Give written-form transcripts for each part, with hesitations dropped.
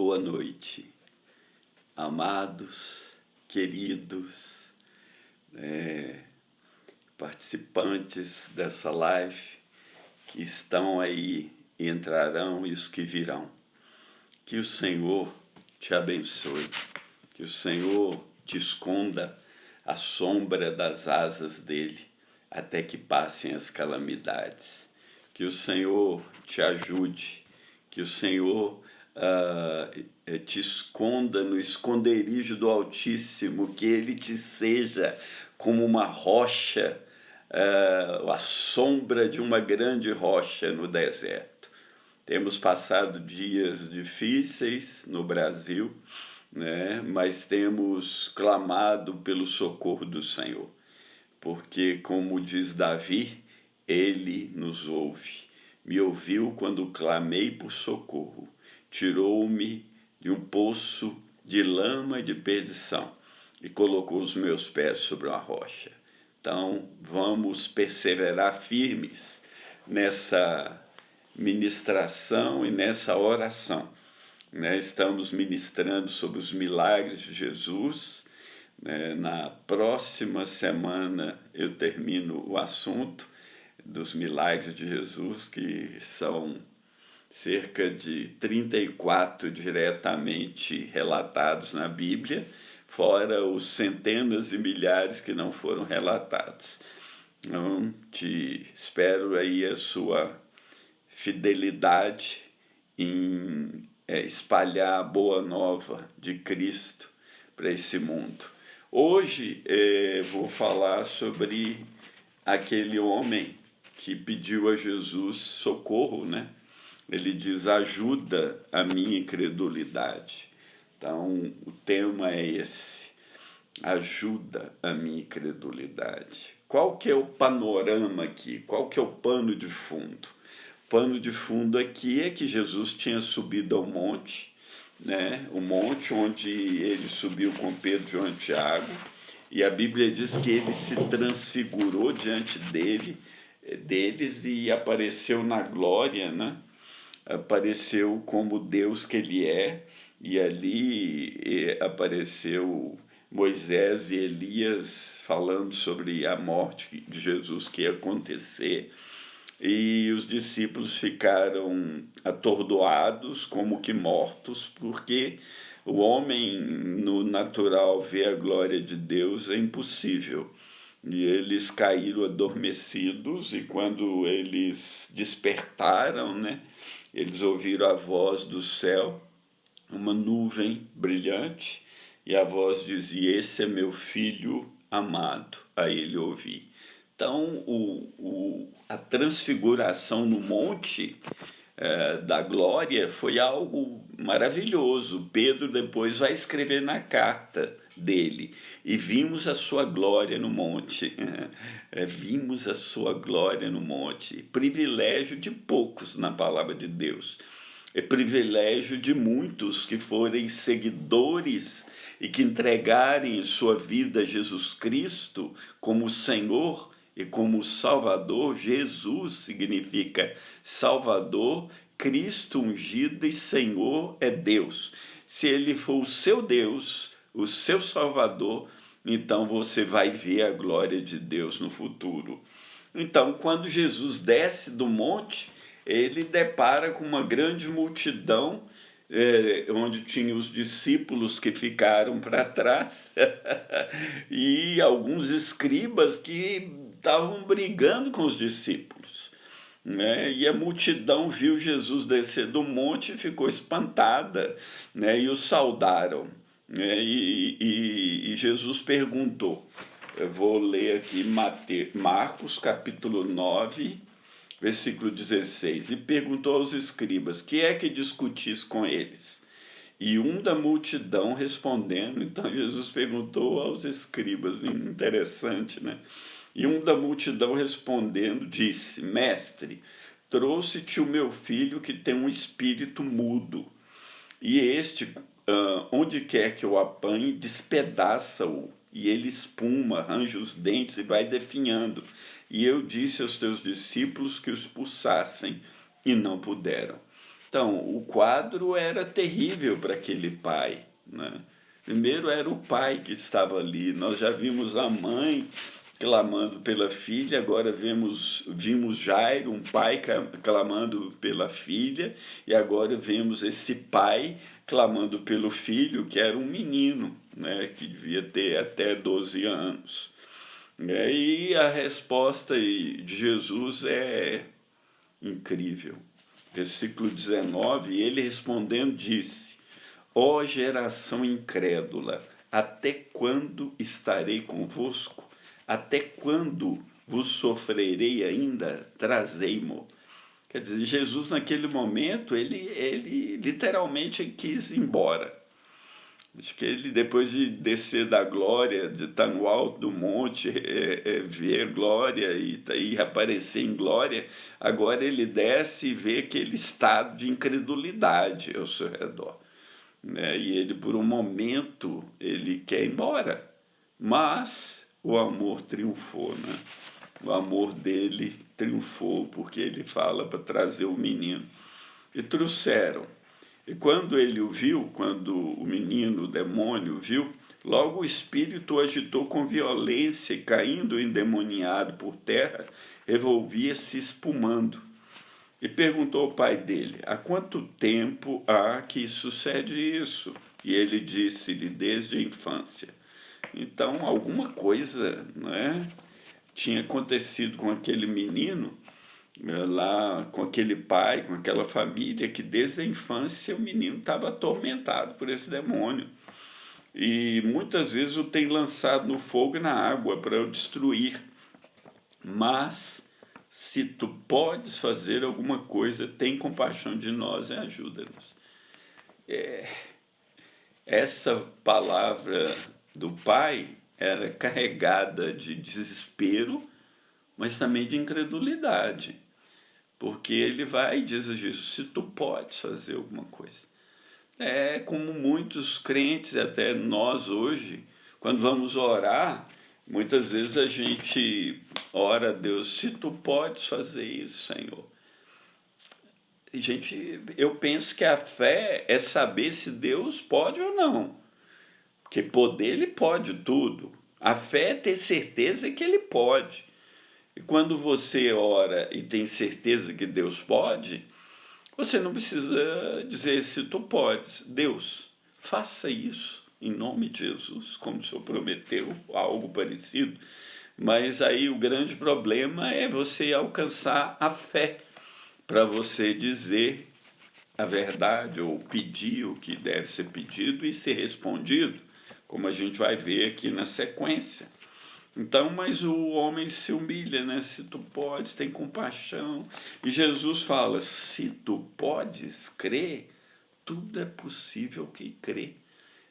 Boa noite, amados, queridos, participantes dessa live que estão aí, entrarão e os que virão. Que o Senhor te abençoe, que o Senhor te esconda à sombra das asas dele, até que passem as calamidades. Que o Senhor te ajude, que o Senhor te esconda no esconderijo do Altíssimo, que ele te seja como uma rocha, a sombra de uma grande rocha no deserto. Temos passado dias difíceis no Brasil, né? Mas temos clamado pelo socorro do Senhor, porque, como diz Davi, ele nos ouve. Me ouviu quando clamei por socorro, tirou-me de um poço de lama e de perdição e colocou os meus pés sobre uma rocha. Então, vamos perseverar firmes nessa ministração e nessa oração. Estamos ministrando sobre os milagres de Jesus. Na próxima semana eu termino o assunto dos milagres de Jesus, que são cerca de 34 diretamente relatados na Bíblia, fora os centenas e milhares que não foram relatados. Então, te espero aí a sua fidelidade em espalhar a boa nova de Cristo para esse mundo. Hoje vou falar sobre aquele homem que pediu a Jesus socorro, né? Ele diz: ajuda a minha incredulidade. Então, o tema é esse: ajuda a minha incredulidade. Qual que é o panorama aqui? Qual que é o pano de fundo? O pano de fundo aqui é que Jesus tinha subido ao monte, né? O monte onde ele subiu com Pedro, João e Tiago, e a Bíblia diz que ele se transfigurou diante deles e apareceu na glória, né? Apareceu como Deus que ele é, e ali apareceu Moisés e Elias falando sobre a morte de Jesus que ia acontecer, e os discípulos ficaram atordoados, como que mortos, porque o homem no natural ver a glória de Deus é impossível. E eles caíram adormecidos, e quando eles despertaram, né, eles ouviram a voz do céu, uma nuvem brilhante, e a voz dizia: esse é meu filho amado, a ele ouvi. Então, a transfiguração no monte da glória foi algo maravilhoso. Pedro depois vai escrever na carta dele: e vimos a sua glória no monte. Vimos a sua glória no monte. Privilégio de poucos na palavra de Deus. É privilégio de muitos que forem seguidores e que entregarem sua vida a Jesus Cristo como Senhor e como Salvador. Jesus significa Salvador, Cristo ungido, e Senhor é Deus. Se ele for o seu Deus, o seu Salvador, então você vai ver a glória de Deus no futuro. Então, quando Jesus desce do monte, ele depara com uma grande multidão, onde tinha os discípulos que ficaram para trás e alguns escribas que estavam brigando com os discípulos, né? E a multidão viu Jesus descer do monte e ficou espantada, né? E o saudaram, né? E Jesus perguntou, eu vou ler aqui Marcos capítulo 9, versículo 16, e perguntou aos escribas: que é que discutis com eles? E um da multidão respondendo, então Jesus perguntou aos escribas, interessante, né? E um da multidão respondendo disse: mestre, trouxe-te o meu filho que tem um espírito mudo, e este, onde quer que o apanhe, despedaça-o, e ele espuma, arranja os dentes e vai definhando. E eu disse aos teus discípulos que o expulsassem, e não puderam. Então, o quadro era terrível para aquele pai, né? Primeiro era o pai que estava ali. Nós já vimos a mãe clamando pela filha, agora vimos Jairo, um pai clamando pela filha, e agora vemos esse pai clamando pelo filho, que era um menino, né, que devia ter até 12 anos. E a resposta de Jesus é incrível. Versículo 19, ele respondendo disse: Ó geração incrédula, até quando estarei convosco? Até quando vos sofrerei ainda? Trazei-mo. Quer dizer, Jesus naquele momento, ele literalmente quis ir embora. Acho que ele, depois de descer da glória, de estar no alto do monte, ver glória e aparecer em glória, agora ele desce e vê aquele estado de incredulidade ao seu redor, né? E ele, por um momento, ele quer ir embora, mas o amor triunfou, né? O amor dele triunfou, porque ele fala para trazer o menino. E trouxeram. E quando ele o viu, quando o menino, o demônio, viu, logo o espírito o agitou com violência e, caindo endemoniado por terra, revolvia-se espumando. E perguntou ao pai dele: há quanto tempo há que sucede isso? E ele disse-lhe: desde a infância. Então, alguma coisa, né, tinha acontecido com aquele menino, lá com aquele pai, com aquela família, que desde a infância o menino estava atormentado por esse demônio. E muitas vezes o tem lançado no fogo e na água para o destruir. Mas, se tu podes fazer alguma coisa, tem compaixão de nós e ajuda-nos. Essa palavra do pai era carregada de desespero, mas também de incredulidade. Porque ele vai e diz a Jesus: se tu podes fazer alguma coisa. É como muitos crentes, até nós hoje, quando vamos orar, muitas vezes a gente ora a Deus: se tu podes fazer isso, Senhor. E, gente, eu penso que a fé é saber se Deus pode ou não. Porque poder, ele pode tudo. A fé é ter certeza que ele pode. E quando você ora e tem certeza que Deus pode, você não precisa dizer se tu podes. Deus, faça isso em nome de Jesus, como o Senhor prometeu, algo parecido. Mas aí o grande problema é você alcançar a fé para você dizer a verdade ou pedir o que deve ser pedido e ser respondido, como a gente vai ver aqui na sequência. Então, mas o homem se humilha, né? Se tu podes, tem compaixão. E Jesus fala: se tu podes crer, tudo é possível que crê.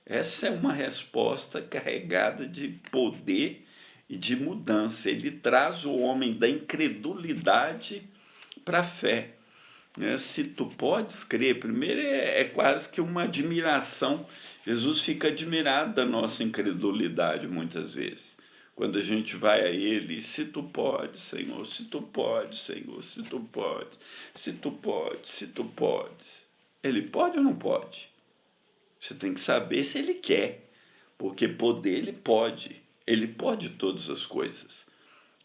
Essa é uma resposta carregada de poder e de mudança. Ele traz o homem da incredulidade para a fé, né? Se tu podes crer, primeiro é quase que uma admiração. Jesus fica admirado da nossa incredulidade muitas vezes. Quando a gente vai a Ele: se tu podes, Senhor, se tu podes, Senhor, se tu podes, se tu podes, se tu podes. Ele pode ou não pode? Você tem que saber se Ele quer, porque poder Ele pode todas as coisas.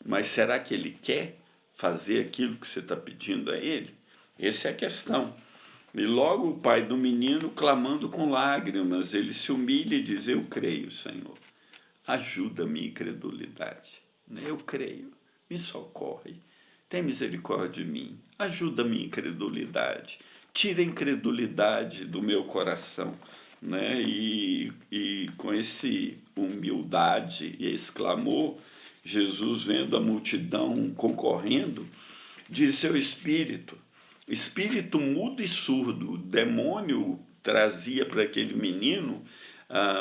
Mas será que Ele quer fazer aquilo que você está pedindo a Ele? Essa é a questão. E logo o pai do menino, clamando com lágrimas, ele se humilha e diz: eu creio, Senhor. Ajuda a minha incredulidade. Eu creio. Me socorre. Tem misericórdia de mim. Ajuda a minha incredulidade. Tira a incredulidade do meu coração. Né? E com esse humildade e esse clamor, Jesus, vendo a multidão concorrendo, disse ao espírito mudo e surdo. O demônio trazia para aquele menino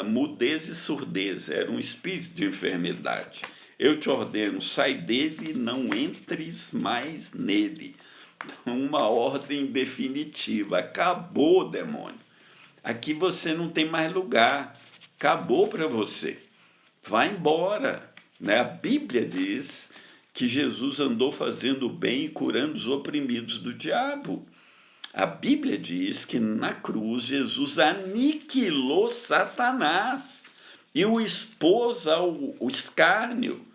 mudez e surdez, era um espírito de enfermidade. Eu te ordeno, sai dele e não entres mais nele. Uma ordem definitiva. Acabou, demônio. Aqui você não tem mais lugar. Acabou para você. Vai embora. Né? A Bíblia diz que Jesus andou fazendo o bem e curando os oprimidos do diabo. A Bíblia diz que na cruz Jesus aniquilou Satanás e o expôs ao escárnio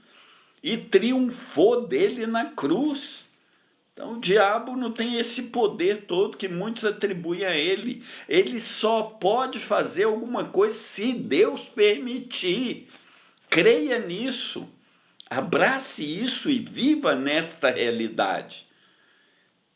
e triunfou dele na cruz. Então o diabo não tem esse poder todo que muitos atribuem a ele. Ele só pode fazer alguma coisa se Deus permitir. Creia nisso, abrace isso e viva nesta realidade.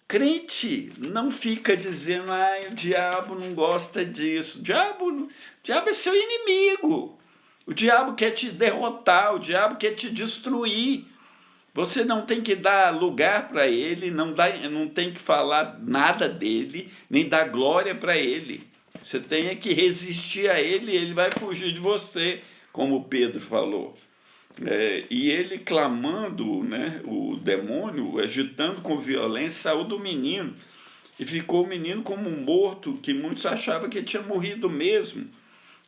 Crente não fica dizendo, o diabo não gosta disso. O diabo é seu inimigo. O diabo quer te derrotar, o diabo quer te destruir. Você não tem que dar lugar para ele, não tem que falar nada dele, nem dar glória para ele. Você tem que resistir a ele e ele vai fugir de você, como Pedro falou. E ele clamando, né, o demônio, agitando com violência, saiu do menino. E ficou o menino como um morto, que muitos achavam que tinha morrido mesmo.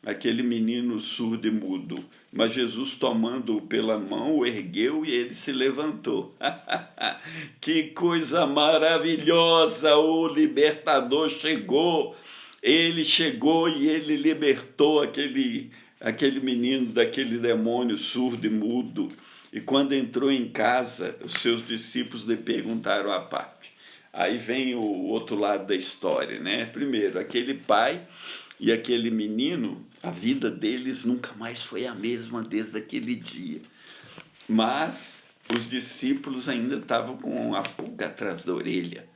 Aquele menino surdo e mudo. Mas Jesus, tomando-o pela mão, o ergueu e ele se levantou. Que coisa maravilhosa! O libertador chegou. Ele chegou e ele libertou aquele menino daquele demônio surdo e mudo. E quando entrou em casa, os seus discípulos lhe perguntaram à parte. Aí vem o outro lado da história, né? Primeiro, aquele pai e aquele menino, a vida deles nunca mais foi a mesma desde aquele dia. Mas os discípulos ainda estavam com a pulga atrás da orelha,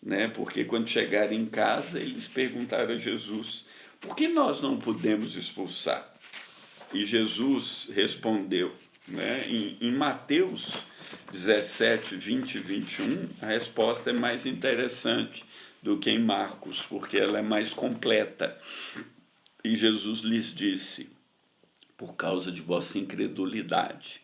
né? Porque quando chegaram em casa, eles perguntaram a Jesus, por que nós não podemos expulsar? E Jesus respondeu, né? Em Mateus 17, 20 e 21, a resposta é mais interessante do que em Marcos, porque ela é mais completa. E Jesus lhes disse, por causa de vossa incredulidade,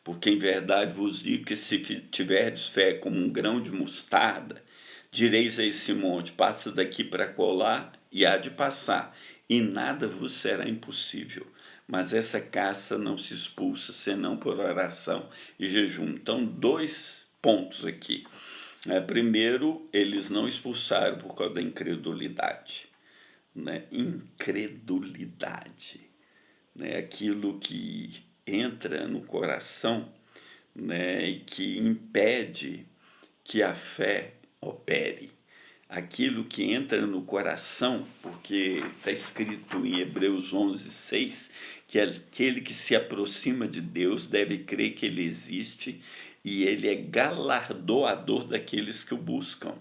porque em verdade vos digo que se tiverdes fé como um grão de mostarda, direis a esse monte, passa daqui para colar, e há de passar, e nada vos será impossível. Mas essa caça não se expulsa, senão por oração e jejum. Então, 2 pontos aqui. Primeiro, eles não expulsaram por causa da incredulidade. Né? Incredulidade. Né? Aquilo que entra no coração, né? E que impede que a fé opere. Aquilo que entra no coração, porque está escrito em Hebreus 11:6, que aquele que se aproxima de Deus deve crer que ele existe e ele é galardoador daqueles que o buscam.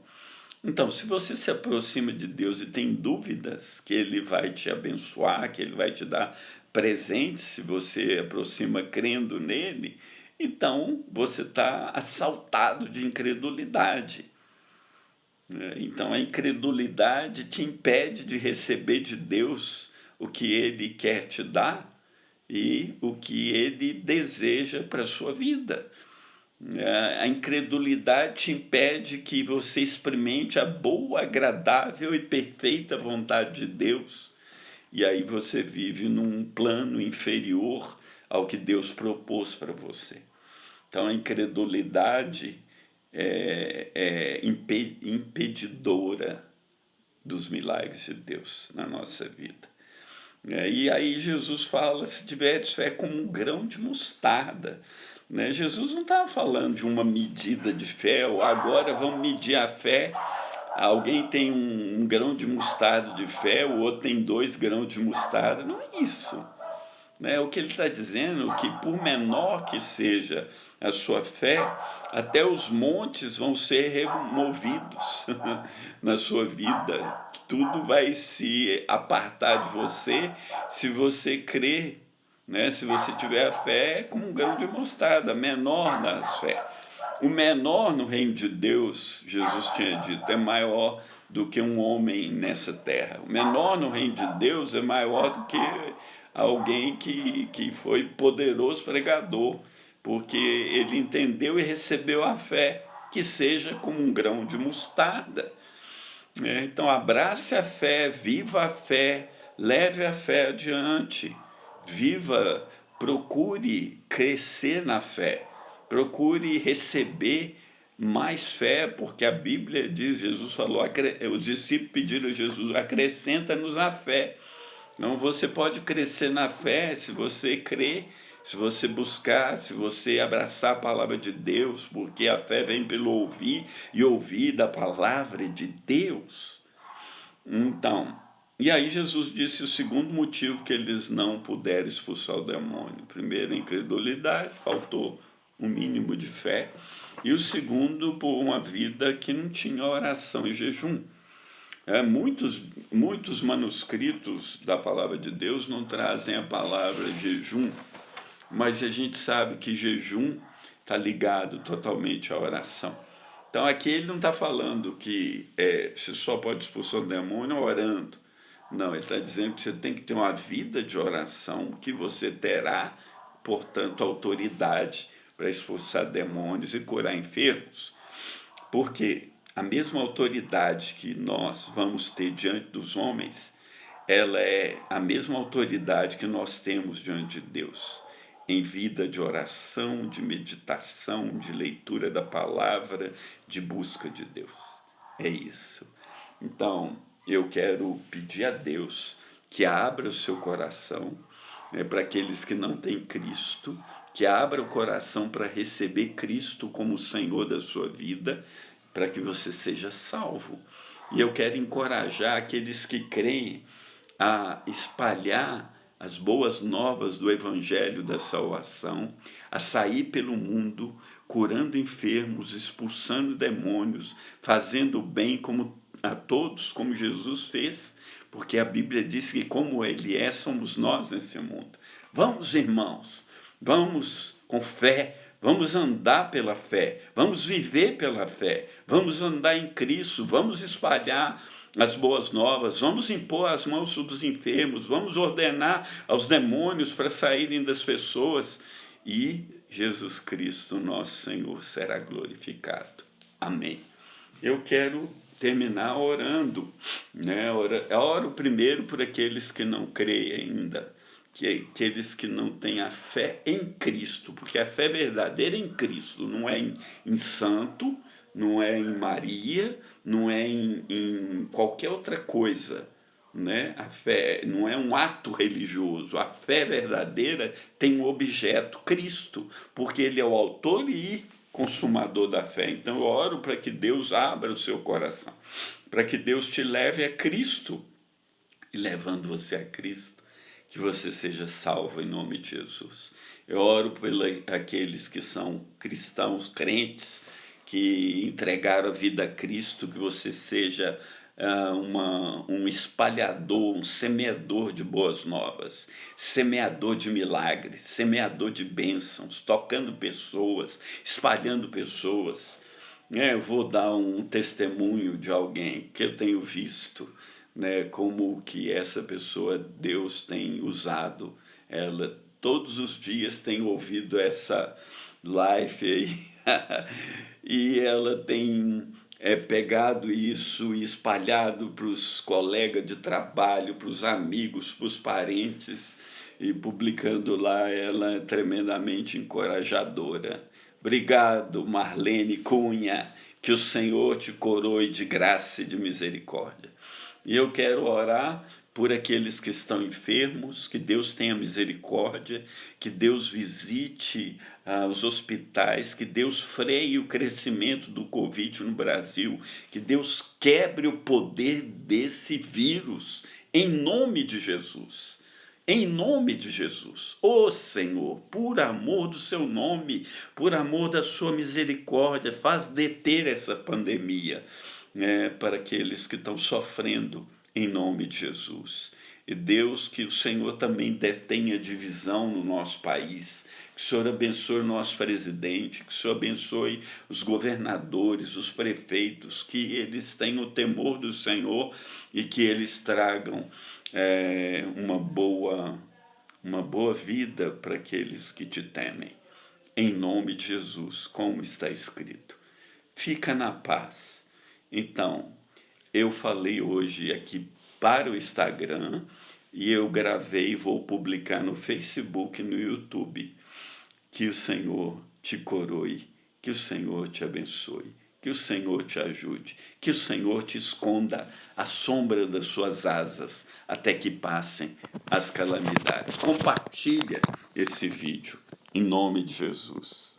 Então, se você se aproxima de Deus e tem dúvidas que ele vai te abençoar, que ele vai te dar presentes, se você aproxima crendo nele, então você está assaltado de incredulidade. Então a incredulidade te impede de receber de Deus o que ele quer te dar e o que ele deseja para a sua vida. A incredulidade te impede que você experimente a boa, agradável e perfeita vontade de Deus. E aí você vive num plano inferior ao que Deus propôs para você. Então a incredulidade é impedidora dos milagres de Deus na nossa vida. E aí Jesus fala, se tiveres fé como um grão de mostarda. Né? Jesus não estava falando de uma medida de fé, ou agora vamos medir a fé. Alguém tem um grão de mostarda de fé, o outro tem 2 grãos de mostarda. Não é isso. O que ele está dizendo é que por menor que seja a sua fé, até os montes vão ser removidos na sua vida. Tudo vai se apartar de você se você crer, né? Se você tiver a fé como um grão de mostarda, menor na fé. O menor no reino de Deus, Jesus tinha dito, é maior do que um homem nessa terra. O menor no reino de Deus é maior do que alguém que foi poderoso pregador, porque ele entendeu e recebeu a fé, que seja como um grão de mostarda. Então abrace a fé, viva a fé, leve a fé adiante, procure crescer na fé, procure receber mais fé, porque a Bíblia diz, Jesus falou, os discípulos pediram a Jesus, acrescenta-nos a fé. Então você pode crescer na fé se você crer, se você buscar, se você abraçar a palavra de Deus, porque a fé vem pelo ouvir e ouvir da palavra de Deus. Então, e aí Jesus disse o segundo motivo que eles não puderam expulsar o demônio. Primeiro, incredulidade, faltou um mínimo de fé. E o segundo, por uma vida que não tinha oração e jejum. Muitos manuscritos da palavra de Deus não trazem a palavra jejum, mas a gente sabe que jejum está ligado totalmente à oração. Então aqui ele não está falando que você só pode expulsar o demônio orando. Não, ele está dizendo que você tem que ter uma vida de oração, que você terá, portanto, autoridade para expulsar demônios e curar enfermos. Porque a mesma autoridade que nós vamos ter diante dos homens, ela é a mesma autoridade que nós temos diante de Deus, em vida de oração, de meditação, de leitura da palavra, de busca de Deus. É isso. Então, eu quero pedir a Deus que abra o seu coração, para aqueles que não têm Cristo, que abra o coração para receber Cristo como o Senhor da sua vida, para que você seja salvo. E eu quero encorajar aqueles que creem a espalhar as boas novas do Evangelho da salvação, a sair pelo mundo, curando enfermos, expulsando demônios, fazendo bem como a todos, como Jesus fez, porque a Bíblia diz que como Ele é, somos nós nesse mundo. Vamos, irmãos, vamos com fé, vamos andar pela fé, vamos viver pela fé, vamos andar em Cristo, vamos espalhar as boas novas, vamos impor as mãos sobre os enfermos, vamos ordenar aos demônios para saírem das pessoas e Jesus Cristo, nosso Senhor, será glorificado. Amém. Eu quero terminar orando, né? Oro primeiro por aqueles que não creem ainda, aqueles que não têm a fé em Cristo, porque a fé verdadeira é em Cristo, não é em santo, não é em Maria, não é em qualquer outra coisa, né? A fé não é um ato religioso, a fé verdadeira tem um objeto, Cristo, porque Ele é o autor e consumador da fé. Então eu oro para que Deus abra o seu coração, para que Deus te leve a Cristo, e levando você a Cristo, que você seja salvo em nome de Jesus. Eu oro por aqueles que são cristãos, crentes, que entregaram a vida a Cristo, que você seja um espalhador, um semeador de boas novas, semeador de milagres, semeador de bênçãos, tocando pessoas, espalhando pessoas. Eu vou dar um testemunho de alguém que eu tenho visto, né, como que essa pessoa, Deus tem usado ela. Todos os dias tem ouvido essa live aí e ela tem pegado isso e espalhado para os colegas de trabalho, para os amigos, para os parentes, e publicando lá. Ela é tremendamente encorajadora. Obrigado, Marlene Cunha, que o Senhor te coroe de graça e de misericórdia. E eu quero orar por aqueles que estão enfermos, que Deus tenha misericórdia, que Deus visite os hospitais, que Deus freie o crescimento do Covid no Brasil, que Deus quebre o poder desse vírus, em nome de Jesus. Em nome de Jesus, ó Senhor, por amor do seu nome, por amor da sua misericórdia, faz deter essa pandemia, para aqueles que estão sofrendo, em nome de Jesus. E Deus, que o Senhor também detenha divisão no nosso país, que o Senhor abençoe o nosso presidente, que o Senhor abençoe os governadores, os prefeitos, que eles tenham o temor do Senhor e que eles tragam uma boa vida para aqueles que te temem. Em nome de Jesus, como está escrito. Fica na paz. Então, eu falei hoje aqui para o Instagram e eu gravei e vou publicar no Facebook e no YouTube. Que o Senhor te coroe Que o Senhor te abençoe, que o Senhor te ajude, que o Senhor te esconda à sombra das suas asas até que passem as calamidades. Compartilha esse vídeo em nome de Jesus.